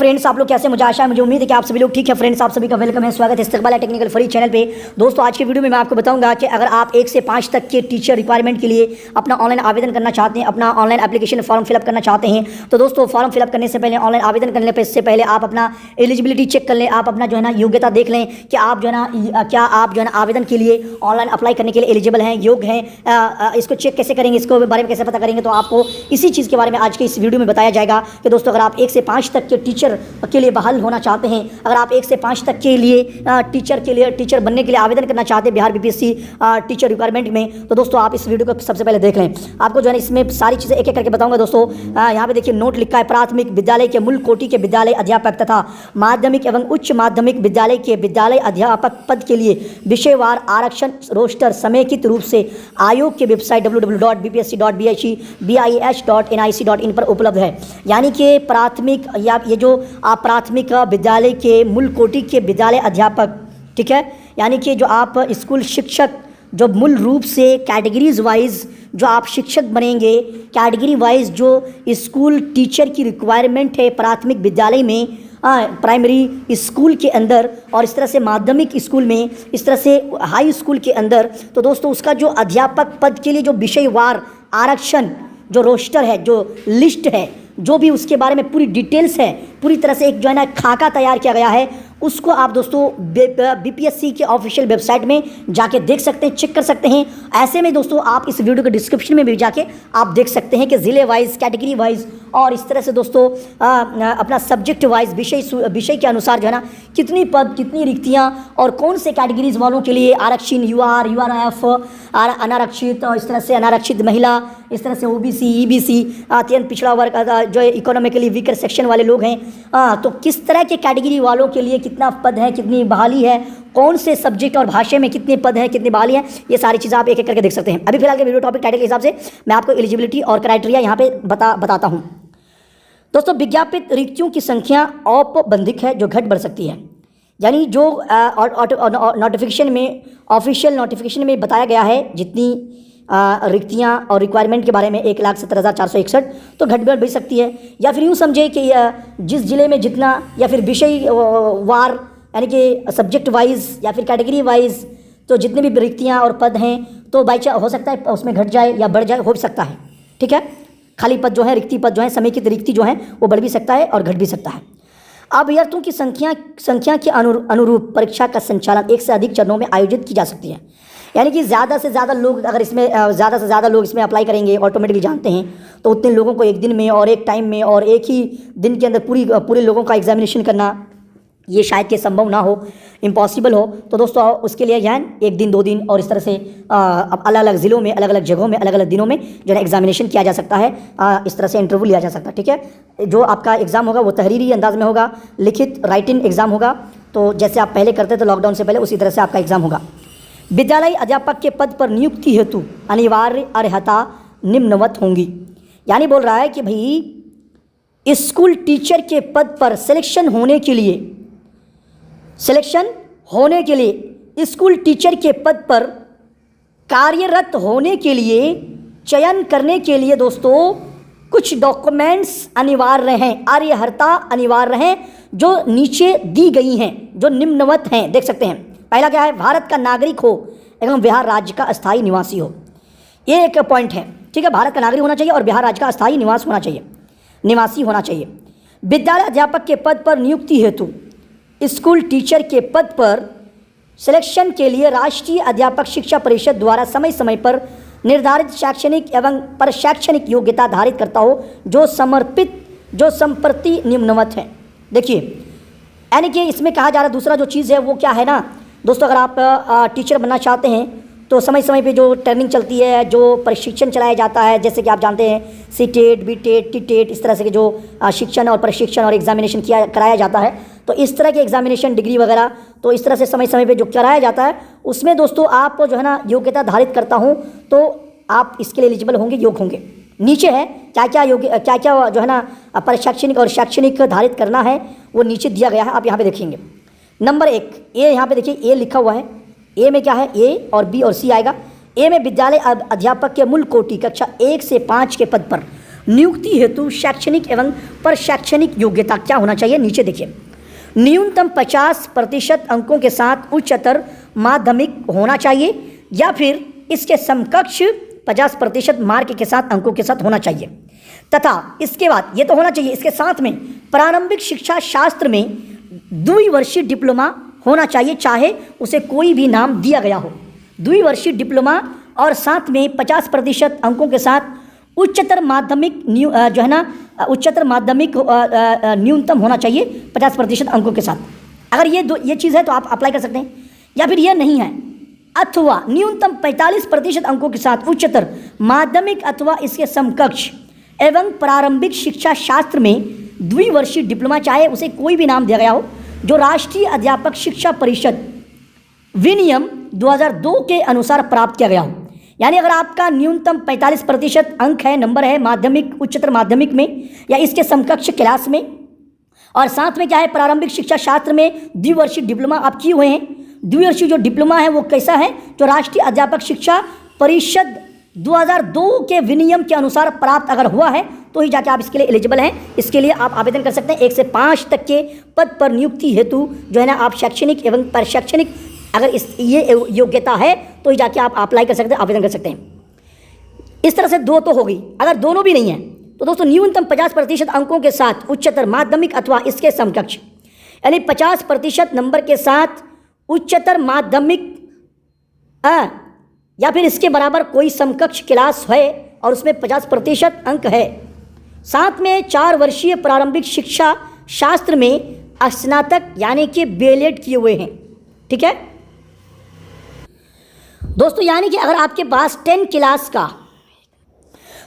Friends, आप लोग कैसे? मुझे आशा है, मुझे उम्मीद है कि आप सभी लोग ठीक है। फ्रेंड्स, आप सभी का वेलकम है, स्वागत है इस्तकबाल टेक्निकल फ्री चैनल पे। दोस्तों, आज की वीडियो में मैं आपको बताऊंगा कि अगर आप 1 से 5 तक के टीचर रिक्वायरमेंट के लिए अपना ऑनलाइन आवेदन करना चाहते हैं, अपना ऑनलाइन एप्लीकेशन फॉर्म फिलअप करना चाहते हैं, तो दोस्तों फॉर्म फिलअप करने से पहले, ऑनलाइन आवेदन करने से पहले आप अपना एलिजिबिलिटी चेक कर लें, आप अपना जो है ना योग्यता देख लें कि आप जो है ना क्या आप जो है ना आवेदन के लिए ऑनलाइन अप्लाई करने के लिए एलिजिबल हैं, योग्य हैं। इसको चेक कैसे करेंगे, इसको बारे में कैसे पता करेंगे, तो आपको इसी चीज़ के बारे में आज के इस वीडियो में बताया जाएगा कि दोस्तों अगर आप 1 से 5 तक के टीचर के लिए बहाल होना चाहते हैं, अगर आप 1 से 5 तक के लिए टीचर बनने के लिए आवेदन करना चाहते हैं बिहार बीपीएससी टीचर रिक्वायरमेंट में, तो दोस्तों आप इस वीडियो को सबसे पहले देख लें। आपको जो है इसमें सारी चीज़ें एक एक करके बताऊंगा। दोस्तों यहाँ पे देखिए नोट लिखा है, प्राथमिक विद्यालय के मूल कोटि के विद्यालय अध्यापक तथा माध्यमिक एवं उच्च माध्यमिक विद्यालय के विद्यालय अध्यापक पद के लिए विषयवार आरक्षण रोस्टर समेकित रूप से आयोग के वेबसाइट www.bpsc.bih.nic.in पर उपलब्ध है। यानी कि प्राथमिक या ये जो आप प्राथमिक विद्यालय के मूल कोटि के विद्यालय अध्यापक, ठीक है, यानी कि जो आप स्कूल शिक्षक जो मूल रूप से कैटेगरीज वाइज जो आप शिक्षक बनेंगे, कैटेगरी वाइज जो स्कूल टीचर की रिक्वायरमेंट है प्राथमिक विद्यालय में, प्राइमरी स्कूल के अंदर और इस तरह से माध्यमिक स्कूल में, इस तरह से हाई स्कूल के अंदर, तो दोस्तों उसका जो अध्यापक पद के लिए जो विषयवार आरक्षण जो रोस्टर है, जो लिस्ट है, जो भी उसके बारे में पूरी डिटेल्स है, पूरी तरह से एक जो है ना खाका तैयार किया गया है, उसको आप दोस्तों बीपीएससी के ऑफिशियल वेबसाइट में जाके देख सकते हैं, चेक कर सकते हैं। ऐसे में दोस्तों आप इस वीडियो के डिस्क्रिप्शन में भी जाके आप देख सकते हैं कि ज़िले वाइज, कैटेगरी वाइज और इस तरह से दोस्तों अपना सब्जेक्ट वाइज विषय के अनुसार जो है ना कितनी पद, कितनी रिक्तियाँ और कौन से कैटेगरीज वालों के लिए आरक्षण, यूआरएफ अनारक्षित और इस तरह से अनारक्षित महिला, इस तरह से ओबीसी, ईबीसी अत्यंत पिछड़ा वर्ग, जो इकोनॉमिकली वीकर सेक्शन वाले लोग हैं, तो किस तरह के कैटेगरी वालों के लिए कितना पद है, कितनी बहाली है, कौन से सब्जेक्ट और भाषा में कितने पद हैं, कितनी बहाली है, ये सारी चीज़ें आप एक एक करके देख सकते हैं। अभी फिलहाल के वीडियो टॉपिक टाइटल के हिसाब से मैं आपको एलिजिबिलिटी और क्राइटेरिया यहाँ पे बताता हूँ। दोस्तों विज्ञापित रिक्तियों की संख्या औपबंधिक है, जो घट बढ़ सकती है। यानी जो नोटिफिकेशन में, ऑफिशियल नोटिफिकेशन में बताया गया है जितनी रिक्तियाँ और रिक्वायरमेंट के बारे में 1,70,461, तो घट बढ़ सकती है। या फिर यूँ समझे कि जिस जिले में जितना, या फिर विषय वार यानी कि सब्जेक्ट वाइज या फिर कैटेगरी वाइज तो जितने भी रिक्तियाँ और पद हैं, तो बाई चांस हो सकता है उसमें घट जाए या बढ़ जाए, हो सकता है, ठीक है। खाली पद जो है, रिक्ति पद जो है, समेकित रिक्ति जो है वो बढ़ भी सकता है और घट भी सकता है। अभ्यर्थियों की संख्या के अनुरूप परीक्षा का संचालन 1 से अधिक चरणों में आयोजित की जा सकती है। यानी कि ज़्यादा से ज़्यादा लोग अगर इसमें ज़्यादा से ज़्यादा लोग इसमें अप्लाई करेंगे, ऑटोमेटिकली जानते हैं, तो उतने लोगों को एक दिन में और एक टाइम में और एक ही दिन के अंदर पूरे लोगों का एग्जामिनेशन करना ये शायद कि संभव ना हो, इम्पॉसिबल हो। तो दोस्तों उसके लिए यहाँ 1 दिन 2 दिन और इस तरह से अलग अलग ज़िलों में, अलग अलग जगहों में, अलग अलग दिनों में जो है एग्जामिनेशन किया जा सकता है, इस तरह से इंटरव्यू लिया जा सकता है, ठीक है। जो आपका एग्ज़ाम होगा वो तहरीरी अंदाज में होगा, लिखित राइटिंग एग्ज़ाम होगा, तो जैसे आप पहले करते थे लॉकडाउन से पहले, उसी तरह से आपका एग्ज़ाम होगा। विद्यालय अध्यापक के पद पर नियुक्ति हेतु अनिवार्य अर्हता निम्नवत होंगी। यानी बोल रहा है कि भाई स्कूल टीचर के पद पर सिलेक्शन होने के लिए स्कूल टीचर के पद पर कार्यरत होने के लिए, चयन करने के लिए दोस्तों कुछ डॉक्यूमेंट्स अनिवार्य हैं, अर्हता अनिवार्य हैं, जो नीचे दी गई हैं, जो निम्नवत हैं, देख सकते हैं। पहला क्या है? भारत का नागरिक हो एवं बिहार राज्य का अस्थायी निवासी हो। ये एक पॉइंट है, ठीक है। भारत का नागरिक होना चाहिए और बिहार राज्य का अस्थायी निवासी होना चाहिए। विद्यालय अध्यापक के पद पर नियुक्ति हेतु स्कूल टीचर के पद पर सिलेक्शन के लिए राष्ट्रीय अध्यापक शिक्षा परिषद द्वारा समय समय पर निर्धारित शैक्षणिक एवं परशैक्षणिक योग्यता धारित करता हो, जो संप्रति निम्नवत है। देखिए, यानी कि इसमें कहा जा रहा है, दूसरा जो चीज़ है वो क्या है ना दोस्तों, अगर आप टीचर बनना चाहते हैं तो समय समय पे जो ट्रेनिंग चलती है, जो प्रशिक्षण चलाया जाता है, जैसे कि आप जानते हैं सीटेट, बीटेट, टीटेट, इस तरह से जो शिक्षण और प्रशिक्षण और एग्जामिनेशन कराया जाता है, तो इस तरह के एग्जामिनेशन, डिग्री वगैरह, तो इस तरह से समय समय पे जो कराया जाता है, उसमें दोस्तों आप जो है ना योग्यता धारित करता हूँ, तो आप इसके लिए एलिजिबल होंगे, योग्य होंगे। नीचे है क्या क्या जो है ना प्रशैक्षणिक और शैक्षणिक धारित करना है, वो नीचे दिया गया है, आप यहाँ पे देखेंगे। नंबर 1 ए, यहाँ पे देखिए ए लिखा हुआ है। ए में क्या है? ए और बी और सी आएगा। ए में विद्यालय अध्यापक के मूल कोटि कक्षा 1 से 5 के पद पर नियुक्ति हेतु शैक्षणिक एवं प्रशैक्षणिक योग्यता क्या होना चाहिए? नीचे देखिए, न्यूनतम 50% अंकों के साथ उच्चतर माध्यमिक होना चाहिए या फिर इसके समकक्ष 50% मार्क के साथ अंकों के साथ होना चाहिए, तथा इसके बाद ये तो होना चाहिए, इसके साथ में प्रारंभिक शिक्षा शास्त्र में द्विवर्षीय डिप्लोमा होना चाहिए, चाहे उसे कोई भी नाम दिया गया हो। द्विवर्षीय डिप्लोमा और साथ में 50% अंकों के साथ उच्चतर माध्यमिक जो है ना, उच्चतर माध्यमिक न्यूनतम होना चाहिए 50% अंकों के साथ। अगर ये चीज़ है तो आप अप्लाई कर सकते हैं, या फिर ये नहीं है अथवा न्यूनतम 45% अंकों के साथ उच्चतर माध्यमिक अथवा इसके समकक्ष एवं प्रारंभिक शिक्षा शास्त्र में द्विवर्षीय डिप्लोमा, चाहे उसे कोई भी नाम दिया गया हो, जो राष्ट्रीय अध्यापक शिक्षा परिषद विनियम 2002 के अनुसार प्राप्त किया गया हो। यानी अगर आपका न्यूनतम 45% अंक है, नंबर है माध्यमिक उच्चतर माध्यमिक में या इसके समकक्ष क्लास में, और साथ में क्या है, प्रारंभिक शिक्षा शास्त्र में द्विवर्षीय डिप्लोमा आप किए हुए हैं। द्विवर्षीय जो डिप्लोमा है वो कैसा है, जो राष्ट्रीय अध्यापक शिक्षा परिषद 2002 के विनियम के अनुसार प्राप्त अगर हुआ है तो ही जाके आप इसके लिए एलिजिबल हैं। इसके लिए आप आवेदन कर सकते हैं। 1 से 5 तक के पद पर नियुक्ति हेतु जो है ना, आप शैक्षणिक एवं प्रशैक्षणिक अगर ये योग्यता है तो ही जाके आप अप्लाई कर सकते हैं, आवेदन कर सकते हैं। इस तरह से 2 तो हो गई। अगर दोनों भी नहीं है तो दोस्तों न्यूनतम 50% अंकों के साथ उच्चतर माध्यमिक अथवा इसके समकक्ष, यानी 50% नंबर के साथ उच्चतर माध्यमिक या फिर इसके बराबर कोई समकक्ष क्लास है और उसमें 50% अंक है, साथ में 4 वर्षीय प्रारंभिक शिक्षा शास्त्र में स्नातक यानी कि बीएलएड किए हुए हैं। ठीक है दोस्तों, यानी कि अगर आपके पास 10 क्लास का,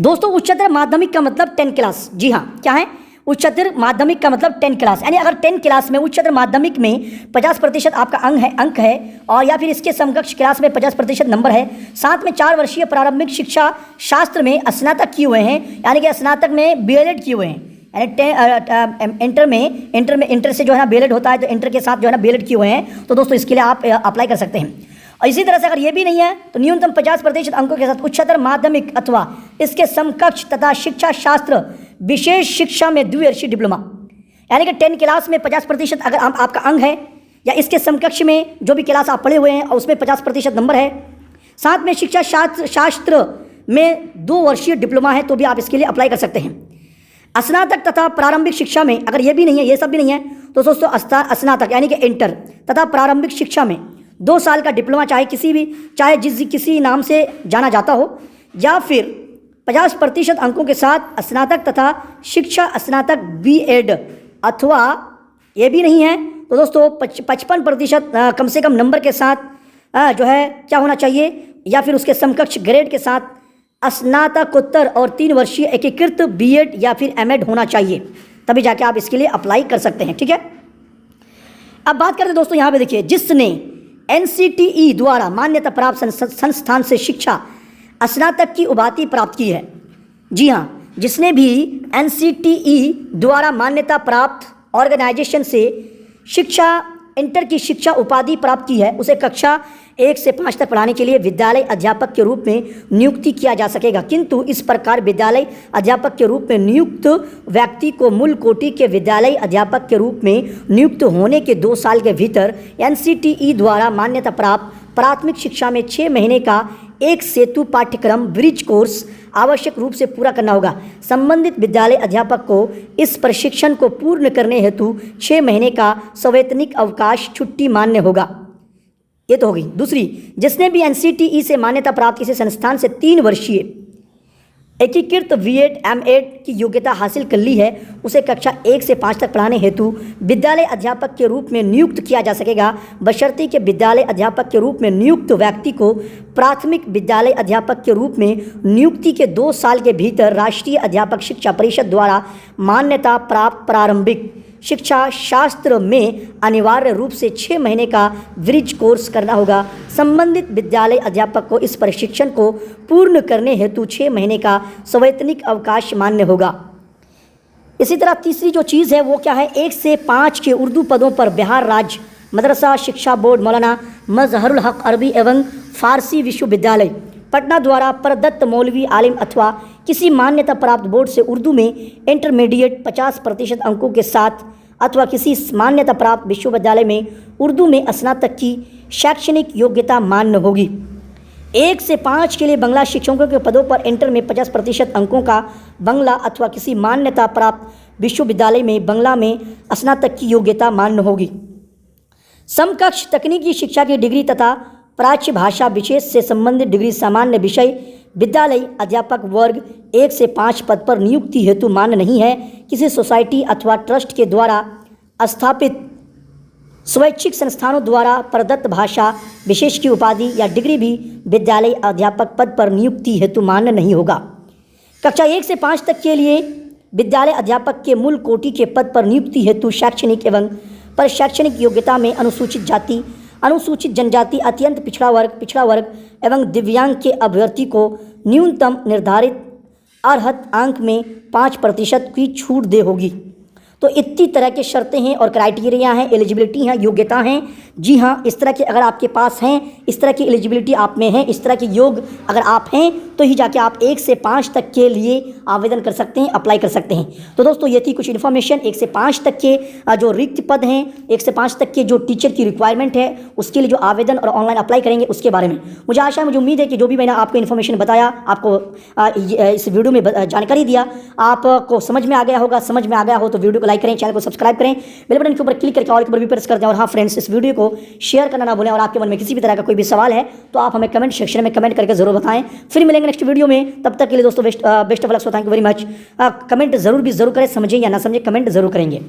दोस्तों उच्चतर माध्यमिक का मतलब 10 क्लास, जी हाँ क्या है, उच्चतर माध्यमिक का मतलब 10 क्लास, यानी अगर 10 क्लास में उच्चतर माध्यमिक में 50% आपका अंक है और या फिर इसके समकक्ष क्लास में 50% नंबर है, साथ में 4 वर्षीय प्रारंभिक शिक्षा शास्त्र में स्नातक किए हुए हैं, यानी कि स्नातक में बीएलएड किए हुए हैं, यानी इंटर से जो है ना बीएलएड होता है, तो इंटर के साथ जो है ना बीएलएड किए हुए हैं, तो दोस्तों इसके लिए आप अप्लाई कर सकते हैं। और इसी तरह से अगर ये भी नहीं है तो न्यूनतम 50% अंकों के साथ उच्चतर माध्यमिक अथवा इसके समकक्ष तथा शिक्षा शास्त्र विशेष शिक्षा में द्विवर्षीय डिप्लोमा, यानी कि 10 क्लास में 50% अगर आपका अंक है या इसके समकक्ष में जो भी क्लास आप पढ़े हुए हैं और उसमें 50% नंबर है, साथ में शिक्षा शास्त्र में 2 वर्षीय डिप्लोमा है, तो भी आप इसके लिए अप्लाई कर सकते हैं। स्नातक तथा प्रारंभिक शिक्षा में अगर ये भी नहीं है, ये सब भी नहीं है, तो दोस्तों स्नातक यानी कि इंटर तथा प्रारंभिक शिक्षा में 2 साल का डिप्लोमा, चाहे किसी नाम से जाना जाता हो, या फिर 50% अंकों के साथ स्नातक तथा शिक्षा स्नातक बीएड, अथवा ये भी नहीं है तो दोस्तों 55% कम से कम नंबर के साथ जो है क्या होना चाहिए, या फिर उसके समकक्ष ग्रेड के साथ स्नातकोत्तर और 3 वर्षीय एकीकृत बीएड या फिर एमएड होना चाहिए, तभी जाके आप इसके लिए अप्लाई कर सकते हैं। ठीक है, अब बात करते हैं दोस्तों, यहाँ पे देखिए, जिसने एनसीटीई द्वारा मान्यता प्राप्त संस्थान से शिक्षा स्नातक की उपाधि प्राप्त की है। जी हाँ, जिसने भी एनसीटीई द्वारा मान्यता प्राप्त ऑर्गेनाइजेशन से इंटर की शिक्षा उपाधि प्राप्त की है, उसे कक्षा 1 से 5 तक पढ़ाने के लिए विद्यालय अध्यापक के रूप में नियुक्ति किया जा सकेगा। किंतु इस प्रकार विद्यालय अध्यापक के रूप में नियुक्त व्यक्ति को मूल कोटि के विद्यालय अध्यापक के रूप में नियुक्त होने के 2 साल के भीतर एनसीटीई द्वारा मान्यता प्राप्त प्राथमिक शिक्षा में 6 महीने का एक सेतु पाठ्यक्रम ब्रिज कोर्स आवश्यक रूप से पूरा करना होगा। संबंधित विद्यालय अध्यापक को इस प्रशिक्षण को पूर्ण करने हेतु 6 महीने का सवैतनिक अवकाश छुट्टी मान्य होगा। ये तो हो गई। दूसरी, जिसने भी एनसीटीई से मान्यता प्राप्त किसी संस्थान से 3 वर्षीय एकीकृत बीएड एमएड की योग्यता हासिल कर ली है, उसे कक्षा 1 से 5 तक पढ़ाने हेतु विद्यालय अध्यापक के रूप में नियुक्त किया जा सकेगा, बशर्ते कि विद्यालय अध्यापक के रूप में नियुक्त व्यक्ति को प्राथमिक विद्यालय अध्यापक के रूप में नियुक्ति के 2 साल के भीतर राष्ट्रीय अध्यापक शिक्षा परिषद द्वारा मान्यता प्राप्त प्रारंभिक शिक्षा शास्त्र में अनिवार्य रूप से 6 महीने का ब्रिज कोर्स करना होगा। संबंधित विद्यालय अध्यापक को इस प्रशिक्षण को पूर्ण करने हेतु 6 महीने का सवैतनिक अवकाश मान्य होगा। इसी तरह तीसरी जो चीज़ है वो क्या है, 1 से 5 के उर्दू पदों पर बिहार राज्य मदरसा शिक्षा बोर्ड मौलाना मजहरुल हक अरबी एवं फारसी विश्वविद्यालय पटना द्वारा प्रदत्त मौलवी आलिम अथवा किसी मान्यता प्राप्त बोर्ड से उर्दू में इंटरमीडिएट 50% अंकों के साथ अथवा किसी मान्यता प्राप्त विश्वविद्यालय में उर्दू में स्नातक की शैक्षणिक योग्यता मान्य होगी। 1 से 5 के लिए बांग्ला शिक्षकों के पदों पर इंटर में 50% अंकों का बांग्ला अथवा किसी मान्यता प्राप्त विश्वविद्यालय में बांग्ला में स्नातक की योग्यता मान्य होगी। समकक्ष तकनीकी शिक्षा की डिग्री तथा प्राच्य भाषा विशेष से संबंधित डिग्री सामान्य विषय विद्यालय अध्यापक वर्ग 1 से 5 पद पर नियुक्ति हेतु मान्य नहीं है। किसी सोसाइटी अथवा ट्रस्ट के द्वारा स्थापित स्वैच्छिक संस्थानों द्वारा प्रदत्त भाषा विशेष की उपाधि या डिग्री भी विद्यालय अध्यापक पद पर नियुक्ति हेतु मान्य नहीं होगा। कक्षा 1 से 5 तक के लिए विद्यालय अध्यापक के मूल कोटि के पद पर नियुक्ति हेतु शैक्षणिक एवं पर शैक्षणिक योग्यता में अनुसूचित जाति, अनुसूचित जनजाति, अत्यंत पिछड़ा वर्ग एवं दिव्यांग के अभ्यर्थी को न्यूनतम निर्धारित अर्हत अंक में 5% की छूट दे होगी। तो इतनी तरह के शर्तें हैं और क्राइटेरिया हैं, एलिजिबिलिटी हैं, योग्यता हैं। जी हाँ, इस तरह के अगर आपके पास हैं, इस तरह की एलिजिबिलिटी आप में है, इस तरह के योग अगर आप हैं तो ही जाके आप 1 से 5 तक के लिए आवेदन कर सकते हैं, अप्लाई कर सकते हैं। तो दोस्तों ये थी कुछ इन्फॉर्मेशन 1 से 5 तक के जो रिक्त पद हैं, 1 से 5 तक के जो टीचर की रिक्वायरमेंट है उसके लिए जो आवेदन और ऑनलाइन अप्लाई करेंगे उसके बारे में। मुझे आशा है, मुझे उम्मीद है कि जो भी मैंने आपको इन्फॉर्मेशन बताया, आपको इस वीडियो में जानकारी दिया, आपको समझ में आ गया होगा। समझ में आ गया हो तो वीडियो को लाइक करें, चैनल को सब्सक्राइब करें, बेल बटन के ऊपर क्लिक करके ऑल के ऊपर भी प्रेस कर दें। और हाँ फ्रेंड्स, इस वीडियो को शेयर करना ना भूलें और आपके मन में किसी भी तरह का कोई भी सवाल है तो आप हमें कमेंट सेक्शन में कमेंट करके जरूर बताएं। फिर मिलेंगे नेक्स्ट वीडियो में, तब तक के लिए दोस्तों best of luck. Thank you very much. Comment जरूर करें, समझें या ना समझें, कमेंट जरूर करेंगे।